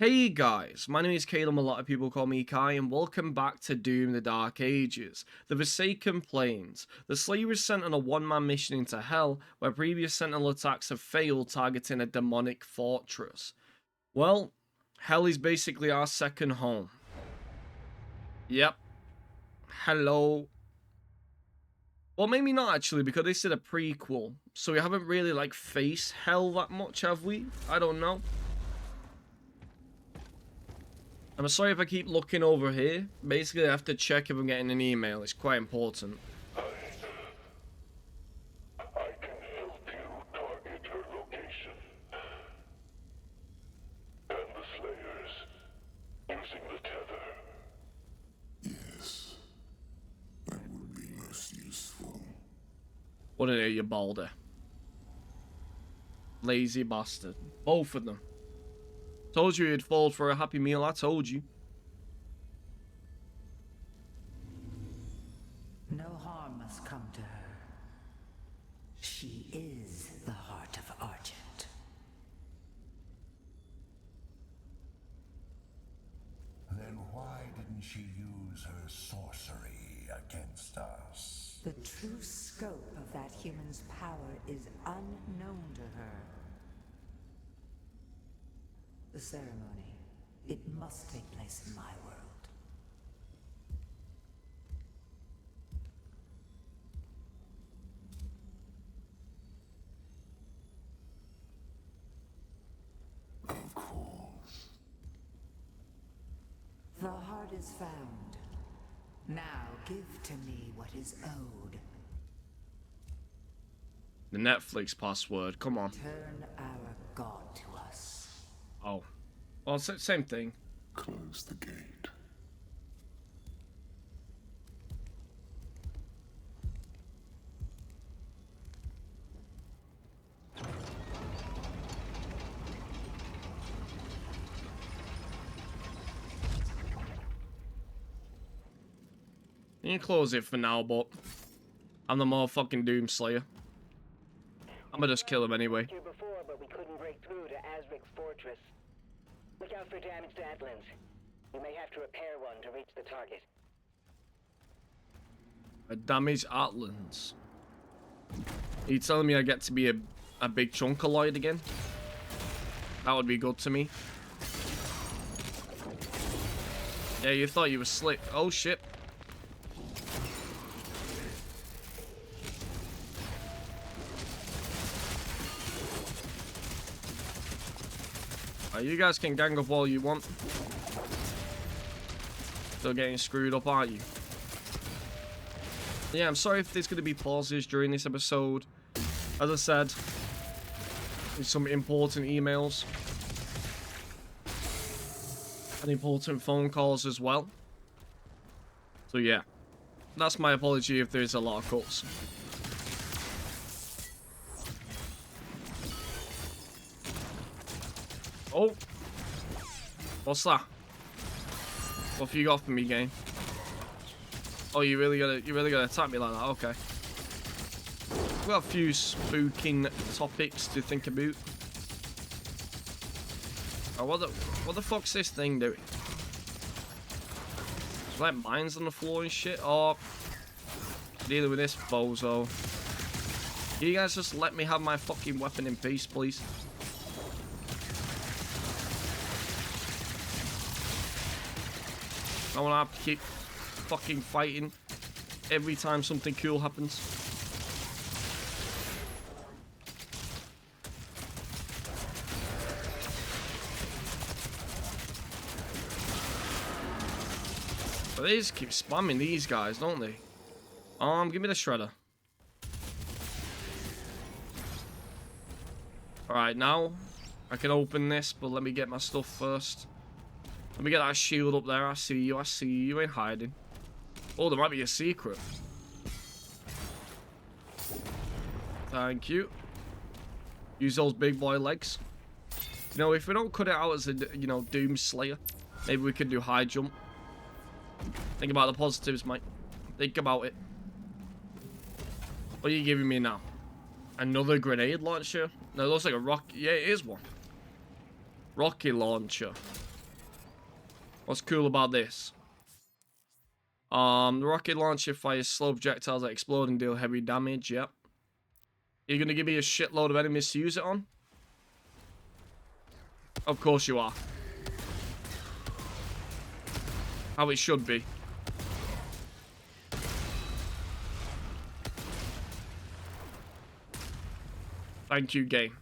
Hey guys, my name is Caleb, a lot of people call me Kai, and welcome back to Doom the Dark Ages. The Forsaken Plains. The Slayer is sent on a one-man mission into Hell, where previous Sentinel attacks have failed targeting a demonic fortress. Well, Hell is basically our second home. Yep. Hello. Well, maybe not actually, because this is a prequel, so we haven't really faced Hell that much, have we? I don't know. I'm sorry if I keep looking over here. Basically, I have to check if I'm getting an email. It's quite important. I can help you target her location. And the Slayers, using the tether. Yes, that would be less useful. What an idiot, you balder. Lazy bastard. Both of them. Told you he'd fall for a happy meal, I told you. No harm must come to her. She is the heart of Argent. Then why didn't she use her sorcery against us? The true scope of that human's power is unknown to her. The ceremony, it must take place in my world. Of course. The heart is found. Now give to me what is owed. The Netflix password, come on. Turn our god to us. Oh. Well, same thing. Close the gate. You can close it for now, but I'm the motherfucking Doom Slayer. I'm gonna just kill him anyway. Before, but we couldn't break through to Azric's fortress. Look out for damaged Atlands. You may have to repair one to reach the target. A damaged Atlands. Are you telling me I get to be a big chunk of Lloyd again? That would be good to me. Yeah, you thought you were slick. Oh shit. You guys can gang up all you want. Still getting screwed up, aren't you? Yeah, I'm sorry if there's going to be pauses during this episode. As I said, there's some important emails. And important phone calls as well. So yeah, that's my apology if there's a lot of cuts. Oh, what's that? What have you got for me, game? Oh, you really gonna attack me like that? Okay. We've got a few spooking topics to think about. Oh, what the fuck's this thing doing? There's like mines on the floor and shit. Oh, dealing with this bozo. Can you guys just let me have my fucking weapon in peace, please? I want to have to keep fucking fighting every time something cool happens. But they just keep spamming these guys, don't they? Give me the shredder. Alright, now I can open this, but let me get my stuff first. Let me get that shield up there. I see you. I see you. You ain't hiding. Oh, there might be a secret. Thank you. Use those big boy legs. You know, if we don't cut it out as a, Doom Slayer, maybe we could do high jump. Think about the positives, mate. Think about it. What are you giving me now? Another grenade launcher? No, it looks like a rocket. Yeah, it is one. Rocket launcher. What's cool about this? The rocket launcher fires slow projectiles that explode and deal heavy damage. Yep. You're gonna give me a shitload of enemies to use it on? Of course you are. How it should be. Thank you, game.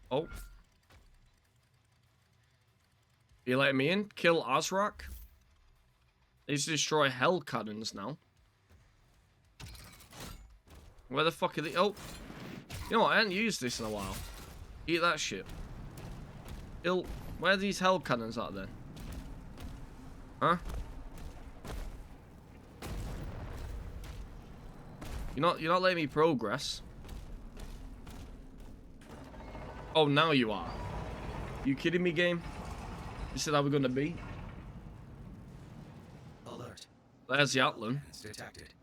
Oh. You letting me in? Kill Azrak? These destroy hell cannons now. Where the fuck are they? Oh. You know what? I haven't used this in a while. Eat that shit. Where are these hell cannons at then? Huh? You're not letting me progress. Oh, now you are. You kidding me, game? This is how we're gonna be? Alert. There's the Atlan. It's detected.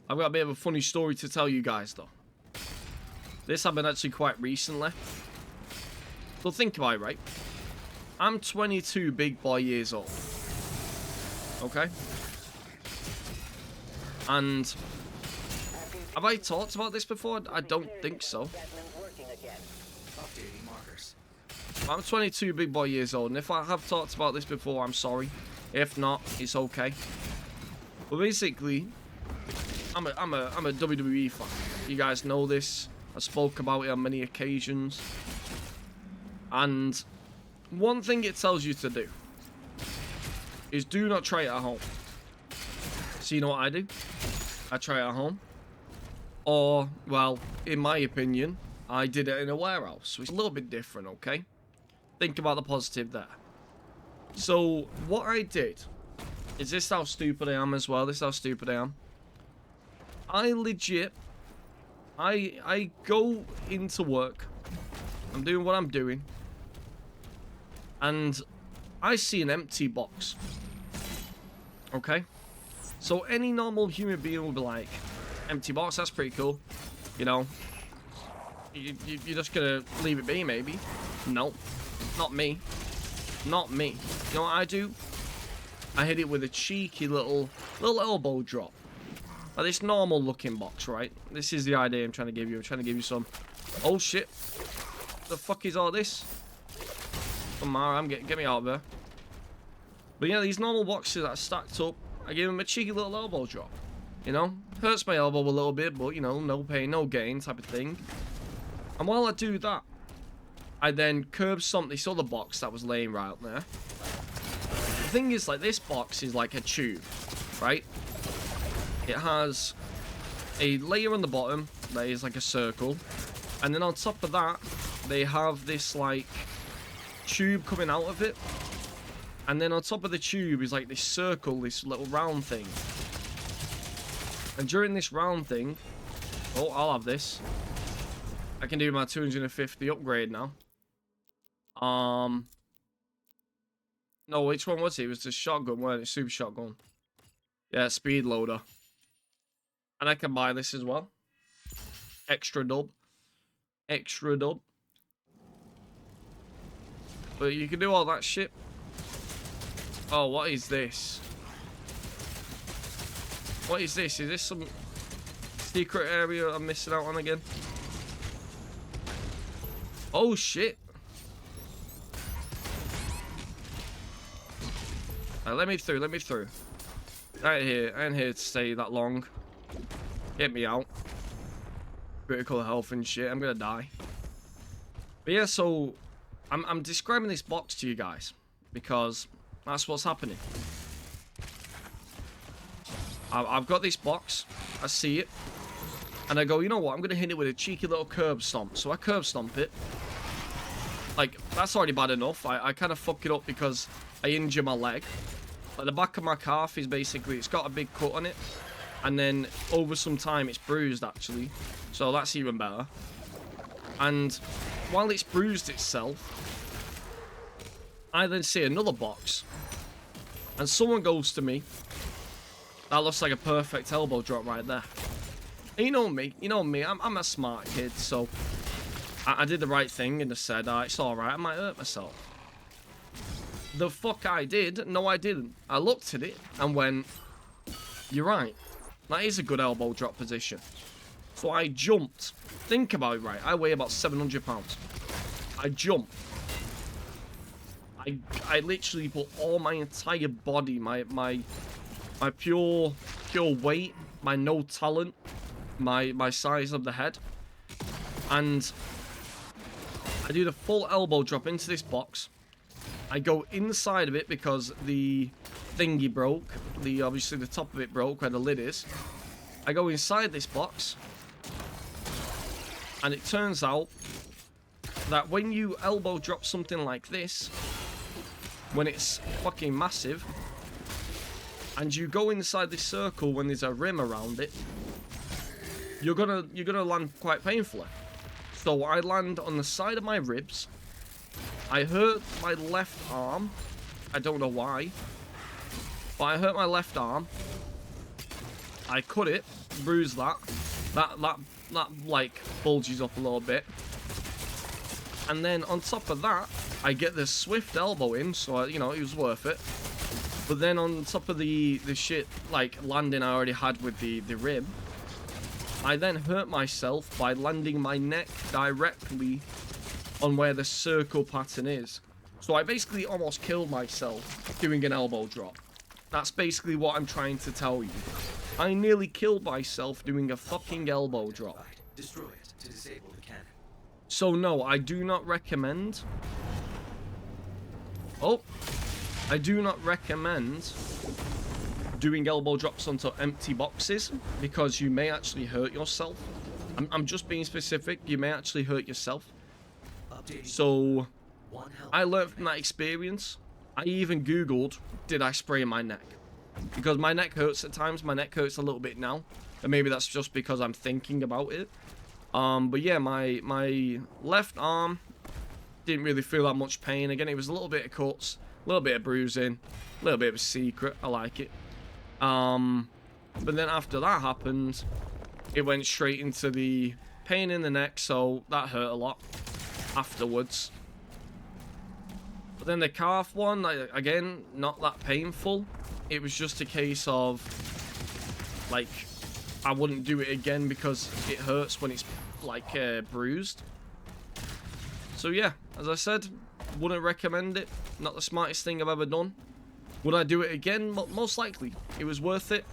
I've got a bit of a funny story to tell you guys, though. This happened actually quite recently. So think about it, right? I'm 22 big boy years old. Okay? And have I talked about this before? I don't think so. Updating markers. I'm 22 big boy years old, and if I have talked about this before, I'm sorry. If not, it's okay. But basically, I'm a WWE fan. You guys know this. I spoke about it on many occasions. And one thing it tells you to do is do not try it at home. So you know what I do? I try it at home. Or, well, in my opinion, I did it in a warehouse. So it's a little bit different, okay? Think about the positive there. So what I did is this how stupid I am as well. This is how stupid I am. I legit, I go into work. I'm doing what I'm doing. And I see an empty box. Okay? So any normal human being will be like, empty box, that's pretty cool. You know? You're just gonna leave it be, maybe. No. Not me. Not me. You know what I do? I hit it with a cheeky little elbow drop. Like this normal looking box, right? This is the idea I'm trying to give you. I'm trying to give you some... Oh shit. The fuck is all this? Come on, get me out of there. But yeah, these normal boxes that are stacked up, I give them a cheeky little elbow drop. You know? Hurts my elbow a little bit, but you know, no pain, no gain type of thing. And while I do that, I then curb stomp this other box that was laying right up there. The thing is, like, this box is like a tube, right? It has a layer on the bottom that is like a circle. And then on top of that, they have this, like, tube coming out of it. And then on top of the tube is like this circle, this little round thing. And during this round thing... Oh, I'll have this. I can do my 250 upgrade now. No, which one was it? It was the shotgun, wasn't it? Super shotgun. Yeah, speed loader. And I can buy this as well. Extra dub. Extra dub. But you can do all that shit. Oh, what is this? What is this? Is this some secret area I'm missing out on again? Oh, shit. Let me through, let me through. I ain't here to stay that long. Get me out. Critical health and shit, I'm gonna die. But yeah, so I'm describing this box to you guys because that's what's happening. I've got this box, I see it, and I go, you know what, I'm gonna hit it with a cheeky little curb stomp. So I curb stomp it. Like, that's already bad enough. I kind of fuck it up because I injure my leg. Like, the back of my calf is basically, it's got a big cut on it. And then over some time it's bruised actually. So that's even better. And while it's bruised itself, I then see another box. And someone goes to me. That looks like a perfect elbow drop right there. You know me, I'm a smart kid, so I did the right thing and just said, it's alright, I might hurt myself. The fuck I did? No, I didn't. I looked at it and went, you're right. That is a good elbow drop position. So I jumped. Think about it, right? I weigh about 700 pounds. I jumped. I literally put all my entire body, my pure weight, my no talent, my size of the head, and I do the full elbow drop into this box. I go inside of it because the thingy broke. Obviously the top of it broke where the lid is. I go inside this box, and it turns out that when you elbow drop something like this, when it's fucking massive, and you go inside this circle when there's a rim around it, you're gonna land quite painfully. So I land on the side of my ribs. I hurt my left arm. I don't know why, but I hurt my left arm. I cut it, bruised that like bulges up a little bit, and then on top of that, I get this swift elbow in, so you know it was worth it. But then on top of the shit like landing I already had with the rib, I then hurt myself by landing my neck directly on where the circle pattern is. So I basically almost killed myself doing an elbow drop. That's basically what I'm trying to tell you. I nearly killed myself doing a fucking elbow drop. Destroy it to disable the cannon. So no, I do not recommend... Oh! I do not recommend doing elbow drops onto empty boxes, because you may actually hurt yourself. I'm just being specific, you may actually hurt yourself. So, I learned from that experience. I even googled, did I spray my neck? Because my neck hurts at times, my neck hurts a little bit now. And maybe that's just because I'm thinking about it. But yeah, my left arm didn't really feel that much pain. Again, it was a little bit of cuts, a little bit of bruising, a little bit of a secret. I like it. But then after that happened, it went straight into the pain in the neck, so that hurt a lot afterwards. But then the calf one, again, not that painful. It was just a case of, like, I wouldn't do it again because it hurts when it's, like, bruised. So yeah, as I said, wouldn't recommend it. Not the smartest thing I've ever done. Would I do it again? Most likely. It was worth it.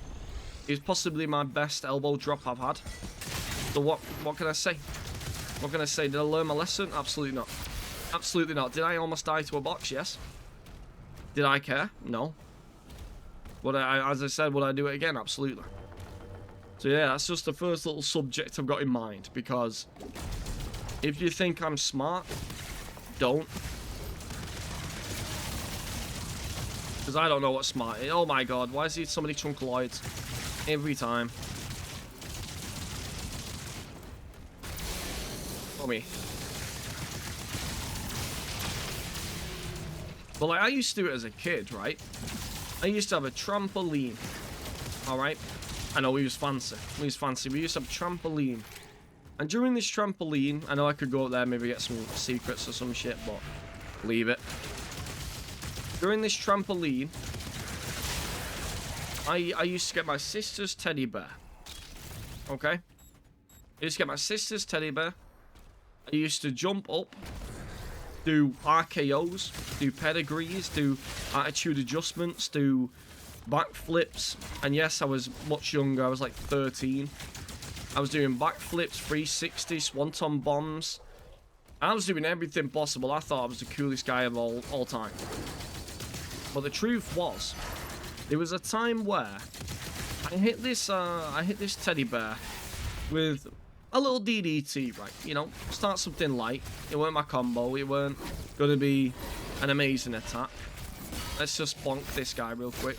It was possibly my best elbow drop I've had. So what can I say? What can I say? Did I learn my lesson? Absolutely not. Absolutely not. Did I almost die to a box? Yes. Did I care? No. As I said, would I do it again? Absolutely. So yeah, that's just the first little subject I've got in mind, because if you think I'm smart, don't. Because I don't know what smart is. Oh my god, why is there so many chunkaloids? Every time. Oh me. But like, I used to do it as a kid, right? I used to have a trampoline. Alright? I know we was fancy. We used to have a trampoline. And during this trampoline, I know I could go up there, maybe get some secrets or some shit, but leave it. During this trampoline, I used to get my sister's teddy bear. Okay? I used to get my sister's teddy bear. I used to jump up, do RKOs, do pedigrees, do attitude adjustments, do backflips. And yes, I was much younger. I was like 13. I was doing backflips, 360, swanton bombs. I was doing everything possible. I thought I was the coolest guy of all time. But the truth was, there was a time where I hit this teddy bear with a little DDT, right? You know, start something light. It weren't my combo. It weren't going to be an amazing attack. Let's just bonk this guy real quick.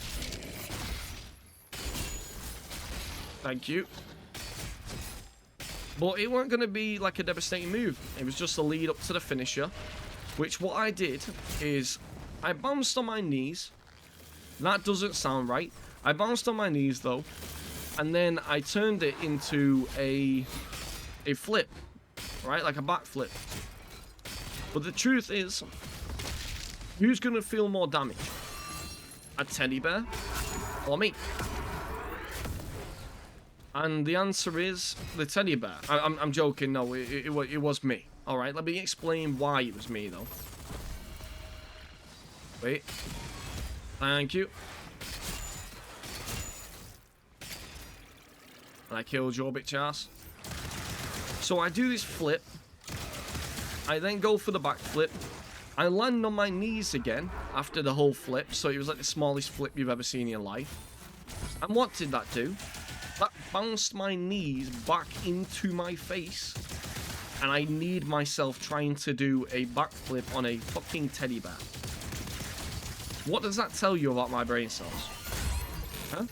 Thank you. But it weren't going to be like a devastating move. It was just a lead up to the finisher. Which what I did is I bounced on my knees. That doesn't sound right. I bounced on my knees though. and then I turned it into a flip, right? Like a backflip. But the truth is, who's going to feel more damage? A teddy bear or me? And the answer is the teddy bear. I'm joking. No, it was me. All right, let me explain why it was me, though. Wait. Thank you. And I killed your bitch ass. So I do this flip. I then go for the back flip. I land on my knees again after the whole flip. So it was like the smallest flip you've ever seen in your life. And what did that do? That bounced my knees back into my face. And I need myself trying to do a backflip on a fucking teddy bear. What does that tell you about my brain cells? Huh?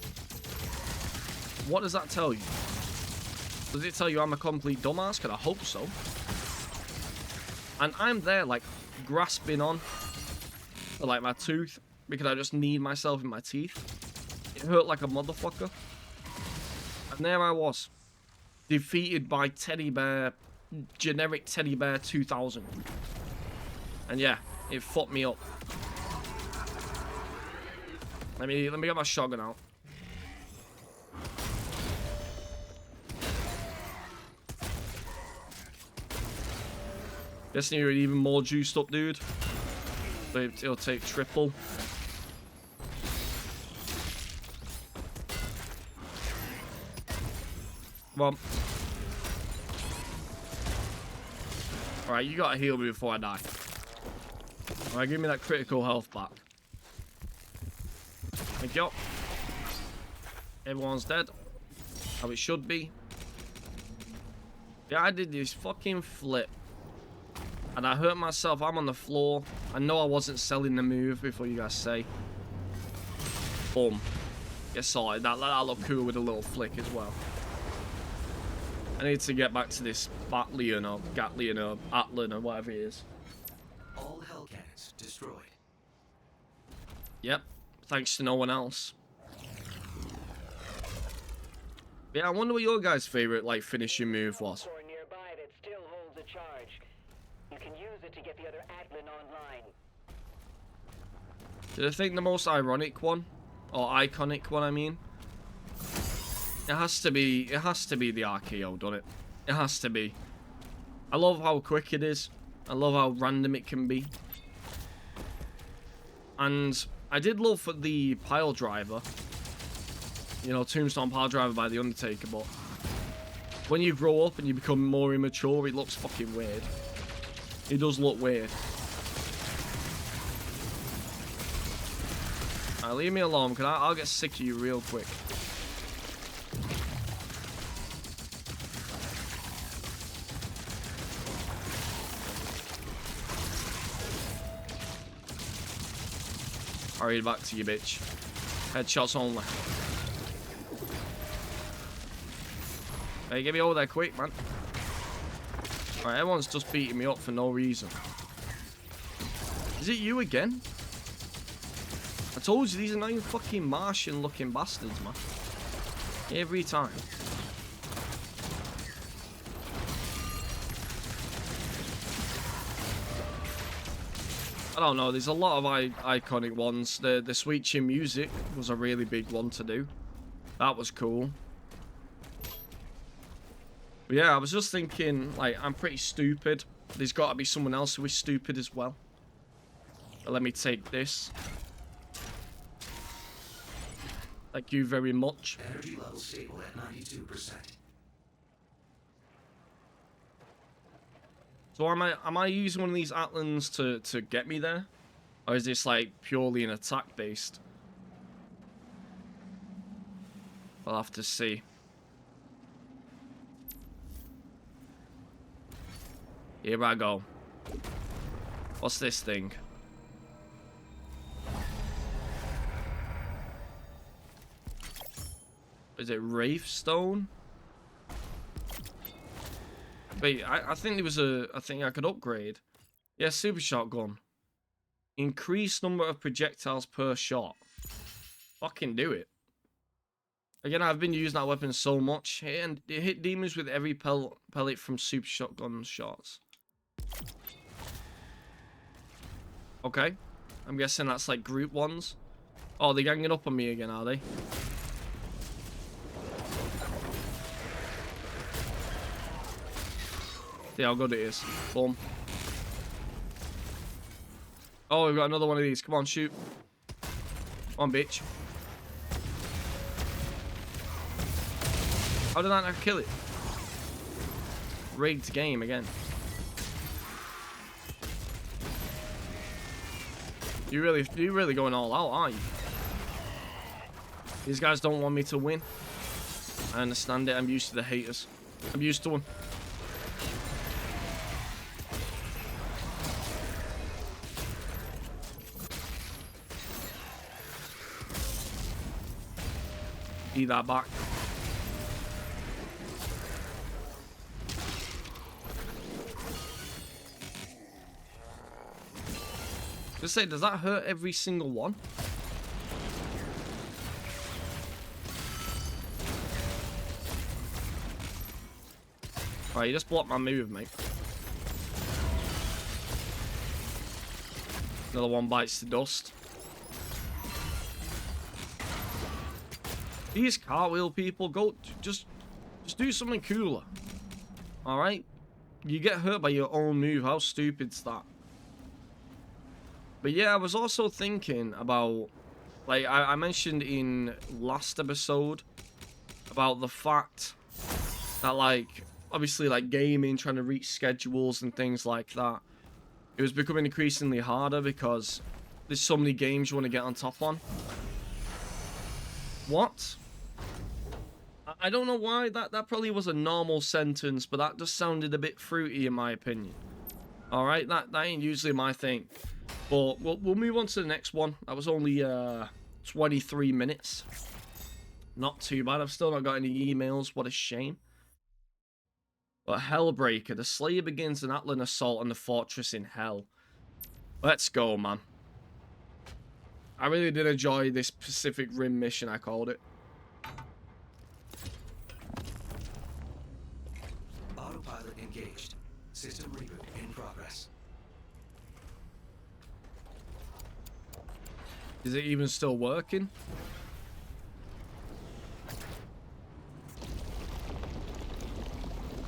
What does that tell you? Does it tell you I'm a complete dumbass? Because I hope so. And I'm there, like, grasping on, like, my tooth. Because I just need myself in my teeth. It hurt like a motherfucker. And there I was. Defeated by Teddy Bear, generic Teddy Bear 2000. And yeah, it fucked me up. Let me get my shotgun out. Guessing you're even more juiced up, dude. So it'll take triple. Come on. Alright, you gotta heal me before I die. Alright, give me that critical health back. Thank you. Everyone's dead. How it should be. Yeah, I did this fucking flip. And I hurt myself. I'm on the floor. I know I wasn't selling the move before you guys say. Boom. Get sorted. That looked cool with a little flick as well. I need to get back to this Batlion or Gatlion or Atlan or whatever it is. All hell cannons destroyed. Yep. Thanks to no one else. Yeah, I wonder what your guys' favorite like finishing move was. Or nearby that still holds a charge. You can use it to get the other Atlan online. Did I think the most ironic one, or iconic one? I mean, it has to be the RKO, doesn't it? It has to be. I love how quick it is. I love how random it can be. And I did love the pile driver. You know, Tombstone pile driver by The Undertaker, but when you grow up and you become more immature, it looks fucking weird. It does look weird. Alright, leave me alone, because I'll get sick of you real quick. Hurry back to you, bitch. Headshots only. Hey, get me over there quick, man. Alright, everyone's just beating me up for no reason. Is it you again? I told you, these are not even fucking Martian looking bastards, man. Every time. I don't know, there's a lot of iconic ones. The Sweet Chin music was a really big one to do. That was cool. But yeah, I was just thinking, like, I'm pretty stupid. There's got to be someone else who is stupid as well. But let me take this. Thank you very much. Energy level stable at 92%. So am I using one of these Atlans to get me there? Or is this like purely an attack based? I'll have to see. Here I go. What's this thing? Is it Wraith Stone? Wait, I think there was a thing I could upgrade. Yeah, super shotgun. Increase number of projectiles per shot. Fucking do it. Again, I've been using that weapon so much, and it hit demons with every pellet from super shotgun shots. Okay. I'm guessing that's like group ones. Oh, they're ganging up on me again, are they? See how good it is. Boom. Oh, we've got another one of these. Come on, shoot. Come on, bitch. How did I not kill it? Rigged game again. You're really going all out, aren't you? These guys don't want me to win. I understand it. I'm used to the haters. I'm used to them. Eat that back. Just say, does that hurt every single one? Alright, you just blocked my move, mate. Another one bites the dust. These cartwheel people, go just do something cooler. Alright? You get hurt by your own move. How stupid's that? But yeah, I was also thinking about, like I mentioned in last episode about the fact that, like, obviously, like, gaming, trying to reach schedules and things like that, it was becoming increasingly harder because there's so many games you want to get on top on. What? I don't know why. That probably was a normal sentence, but that just sounded a bit fruity in my opinion. Alright, that ain't usually my thing. But we'll move on to the next one. That was only 23 minutes. Not too bad. I've still not got any emails. What a shame. But Hellbreaker. The Slayer begins an Atlan assault on the fortress in Hell. Let's go, man. I really did enjoy this Pacific Rim mission, I called it. Autopilot engaged. System reboot in progress. Is it even still working?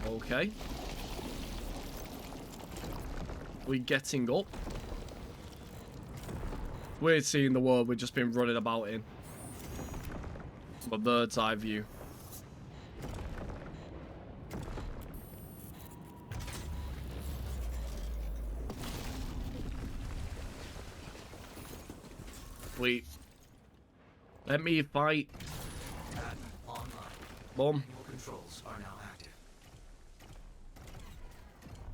Okay. We're getting up. Weird seeing the world we've just been running about in. From a bird's eye view. Wait. Let me fight. Online. Boom. Manual controls are now active.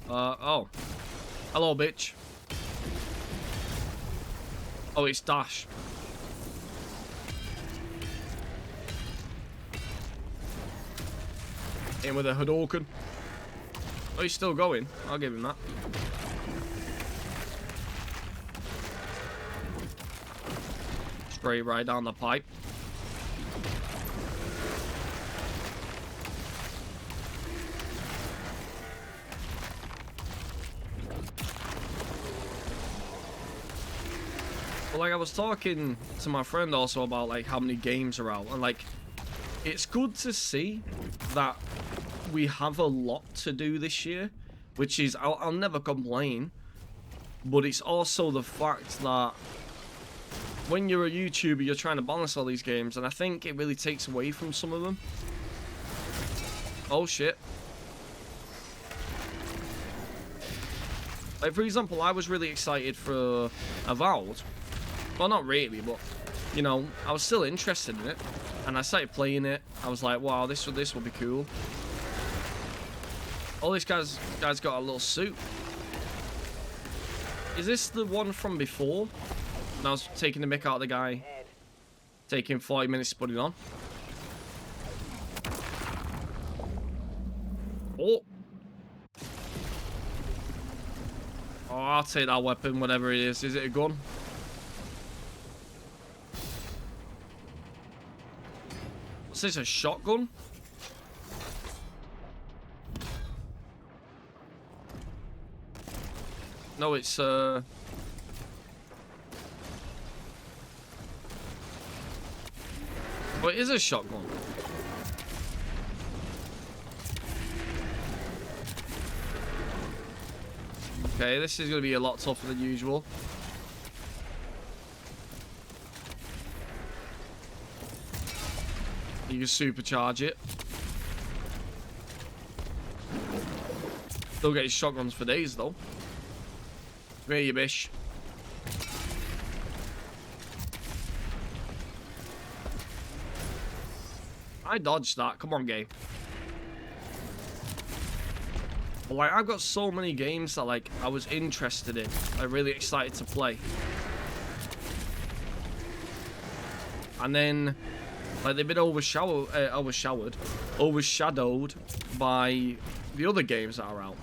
Oh. Hello, bitch. Oh, it's Dash. In with a Hadouken. Oh, he's still going. I'll give him that. Straight right down the pipe. But like I was talking to my friend also about like how many games are out, and like it's good to see that we have a lot to do this year, which is I'll never complain, but it's also the fact that when you're a YouTuber, you're trying to balance all these games, and I think it really takes away from some of them. Oh shit. Like, for example, I was really excited for Avowed. Well, not really, but, you know, I was still interested in it. And I started playing it. I was like, wow, this will be cool. Oh, this guy's got a little suit. Is this the one from before? And I was taking the mick out of the guy. Taking 40 minutes to put it on. Oh. Oh, I'll take that weapon, whatever it is. Is it a gun? Is this a shotgun? No, it's Oh, it is a shotgun. Okay, this is going to be a lot tougher than usual. You can supercharge it. Still getting shotguns for days, though. Come here, you bish. I dodged that. Come on, game. But, like, I've got so many games that, like, I was interested in. I'm really excited to play. And then, like, they've been overshadowed by the other games that are out.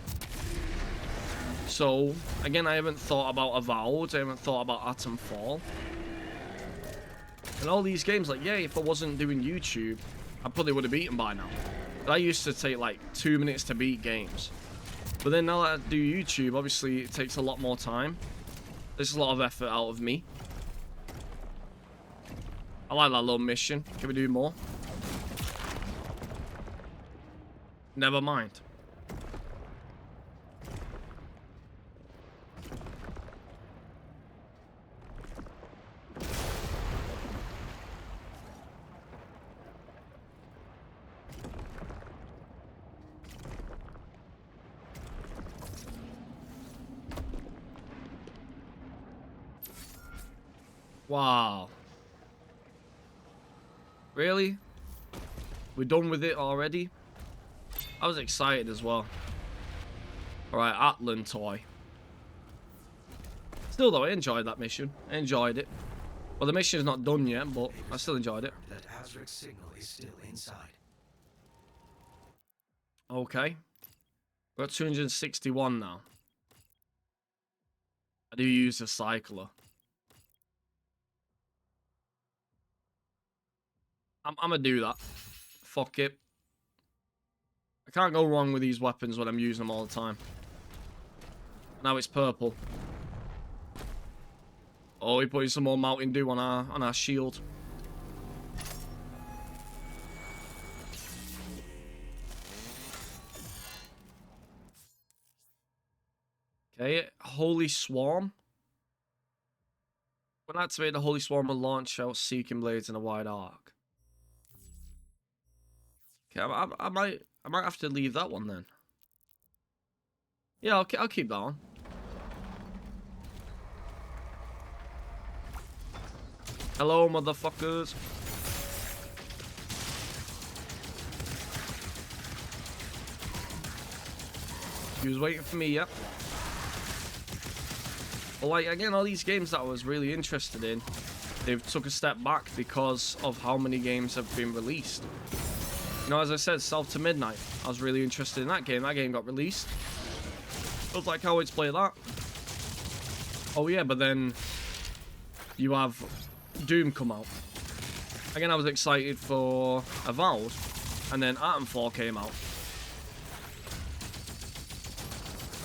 So, again, I haven't thought about Avowed. I haven't thought about Atom Fall. And all these games, like, yeah, if I wasn't doing YouTube, I probably would have beaten by now. But I used to take, like, 2 minutes to beat games. But then now that I do YouTube, obviously, it takes a lot more time. There's a lot of effort out of me. I like that little mission. Can we do more? Never mind. Wow. Really? We're done with it already? I was excited as well. Alright, Atlan toy. Still though, I enjoyed that mission. I enjoyed it. Well, the mission's not done yet, but I still enjoyed it. That Azric's signal is still inside. Okay. We're at 261 now. I do use the cycler. I'm gonna do that. Fuck it. I can't go wrong with these weapons when I'm using them all the time. Now it's purple. Oh, we're putting some more Mountain Dew on our shield. Okay, Holy Swarm. When activated, the Holy Swarm will launch out Seeking Blades in a wide arc. Okay, I might have to leave that one then. Yeah, I'll keep that on. Hello, motherfuckers. He was waiting for me, yep. But like, again, all these games that I was really interested in, they've took a step back because of how many games have been released. You know, as I said, South to Midnight, I was really interested in that game. That game got released. I was like, how would you play that? Oh yeah, but then you have Doom come out. Again, I was excited for Avowed, and then Atom Fall came out.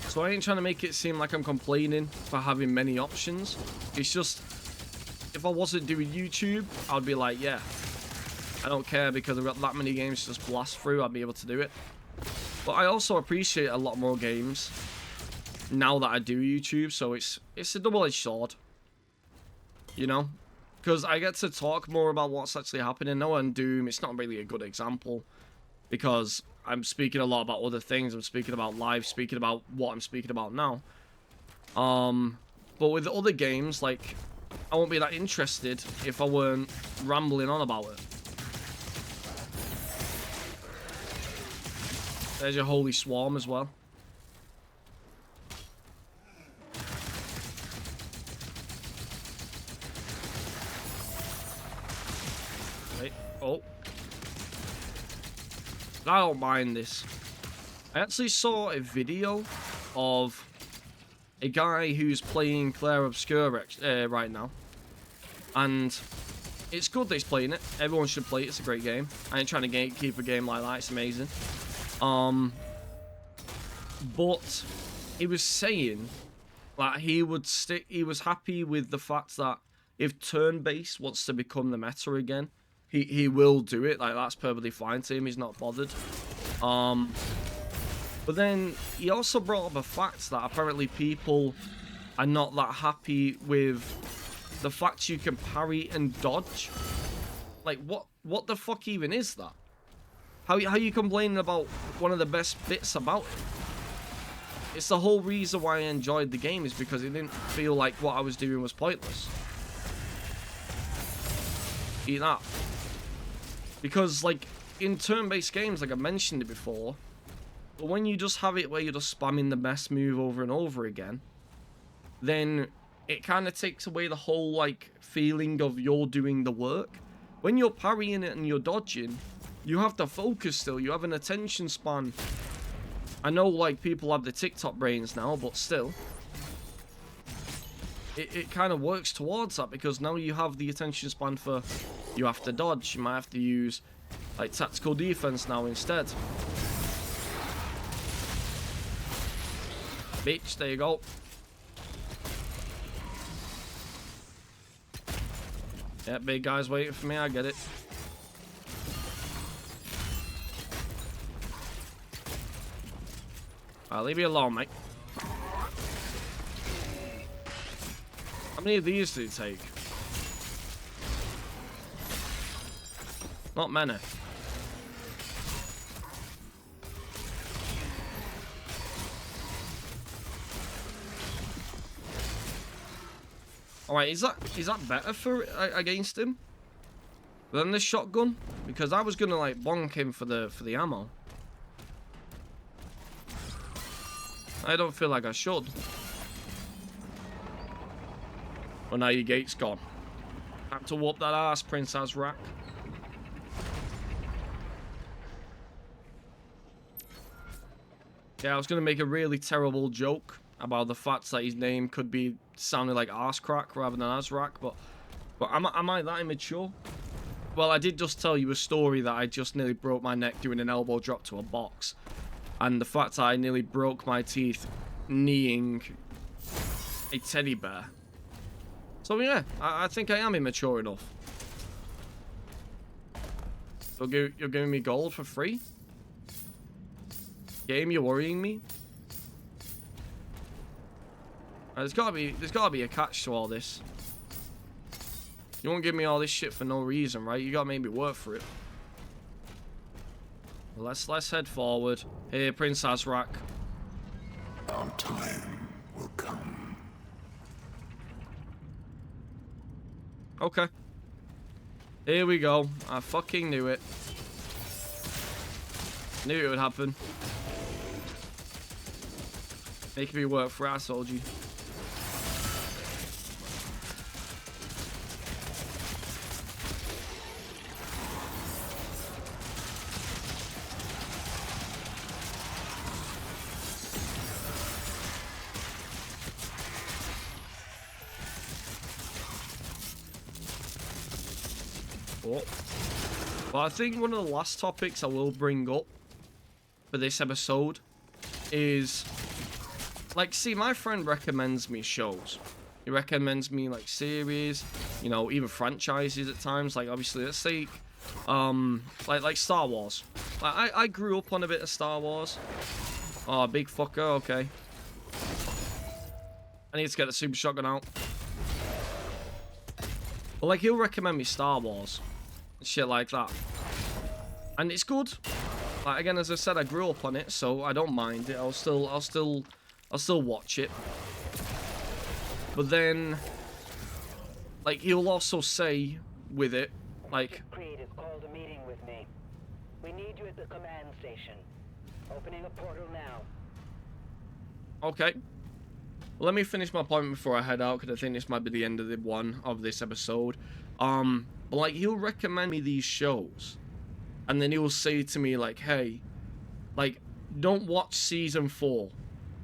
So I ain't trying to make it seem like I'm complaining for having many options. It's just, if I wasn't doing YouTube, I'd be like, yeah, I don't care because I've got that many games to just blast through, I'd be able to do it. But I also appreciate a lot more games now that I do YouTube, so it's a double-edged sword. You know? Because I get to talk more about what's actually happening. No, on Doom, it's not really a good example. Because I'm speaking a lot about other things. I'm speaking about live, speaking about what I'm speaking about now. But with the other games, like, I won't be that interested if I weren't rambling on about it. There's your Holy Swarm as well. Wait. Oh. I don't mind this. I actually saw a video of a guy who's playing Clair Obscur right now. And it's good that he's playing it. Everyone should play it. It's a great game. I ain't trying to keep a game like that. It's amazing. But he was saying that he would stick. He was happy with the fact that if turn-based wants to become the meta again, he will do it. Like, that's perfectly fine to him. He's not bothered. But then he also brought up a fact that apparently people are not that happy with the fact you can parry and dodge. Like, what the fuck even is that? How you complaining about one of the best bits about it? It's the whole reason why I enjoyed the game, is because it didn't feel like what I was doing was pointless. Eat that. Because, like, in turn-based games, like I mentioned it before, but when you just have it where you're just spamming the best move over and over again, then it kind of takes away the whole, like, feeling of you're doing the work. When you're parrying it and you're dodging, you have to focus still. You have an attention span. I know, like, people have the TikTok brains now, but still. It kind of works towards that, because now you have the attention span for, you have to dodge. You might have to use, like, tactical defense now instead. Bitch, there you go. Yeah, big guy's waiting for me, I get it. I'll leave you alone, mate. How many of these do you take? Not many. Alright, is that better for against him than the shotgun? Because I was gonna, like, bonk him for the ammo. I don't feel like I should. Well, now your gate's gone. Have to whoop that ass, Princess Rack. Yeah, I was gonna make a really terrible joke about the fact that his name could be sounding like arse crack rather than Azrak, but am I that immature? Well, I did just tell you a story that I just nearly broke my neck doing an elbow drop to a box, and the fact that I nearly broke my teeth kneeing a teddy bear. So yeah, I think I am immature enough. So you're giving me gold for free? Game, you're worrying me? There's gotta be a catch to all this. You won't give me all this shit for no reason, right? You gotta make me work for it. Well, let's head forward. Here, Prince Azrak. Our time will come. Okay. Here we go. I fucking knew it. Knew it would happen. Making me work for it, I told you. But I think one of the last topics I will bring up for this episode is, like, see, my friend recommends me shows. He recommends me, like, series, you know, even franchises at times. Like, obviously, let's say, like Star Wars. Like, I grew up on a bit of Star Wars. Oh, big fucker, okay. I need to get the super shotgun out. But, like, he'll recommend me Star Wars. Shit like that. And it's good. Like, again, as I said, I grew up on it, so I don't mind it. I'll still watch it. But then, like, he'll also say with it, like, Creed has called a meeting with me. We need you at the command station. Opening a portal now. okay. Well, let me finish my point before I head out, because I think this might be the end of the one of this episode. But, like, he'll recommend me these shows, and then he'll say to me, like, hey, like, don't watch season 4.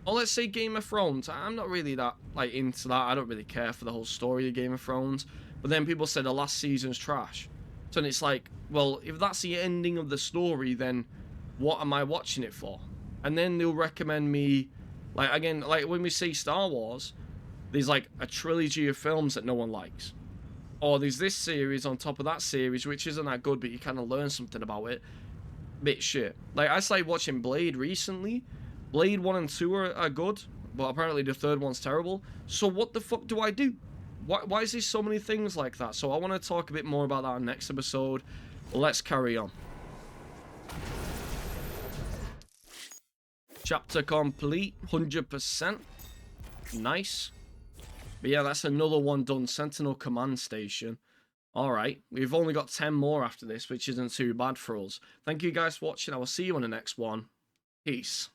Or let's say Game of Thrones. I'm not really that, like, into that. I don't really care for the whole story of Game of Thrones. but then people say the last season's trash. So then it's like, well, if that's the ending of the story, then what am I watching it for? And then they'll recommend me, like, again, like when we see Star Wars, there's like a trilogy of films that no one likes. Or there's this series on top of that series, which isn't that good, but you kind of learn something about it. Bit shit. Like, I started watching Blade recently. Blade 1 and 2 are good, but apparently the third one's terrible. So what the fuck do I do? Why is there so many things like that? So I want to talk a bit more about that in the next episode. Let's carry on. Chapter complete, 100%. Nice. But yeah, that's another one done. Sentinel Command Station. Alright, we've only got 10 more after this, which isn't too bad for us. Thank you guys for watching. I will see you on the next one. Peace.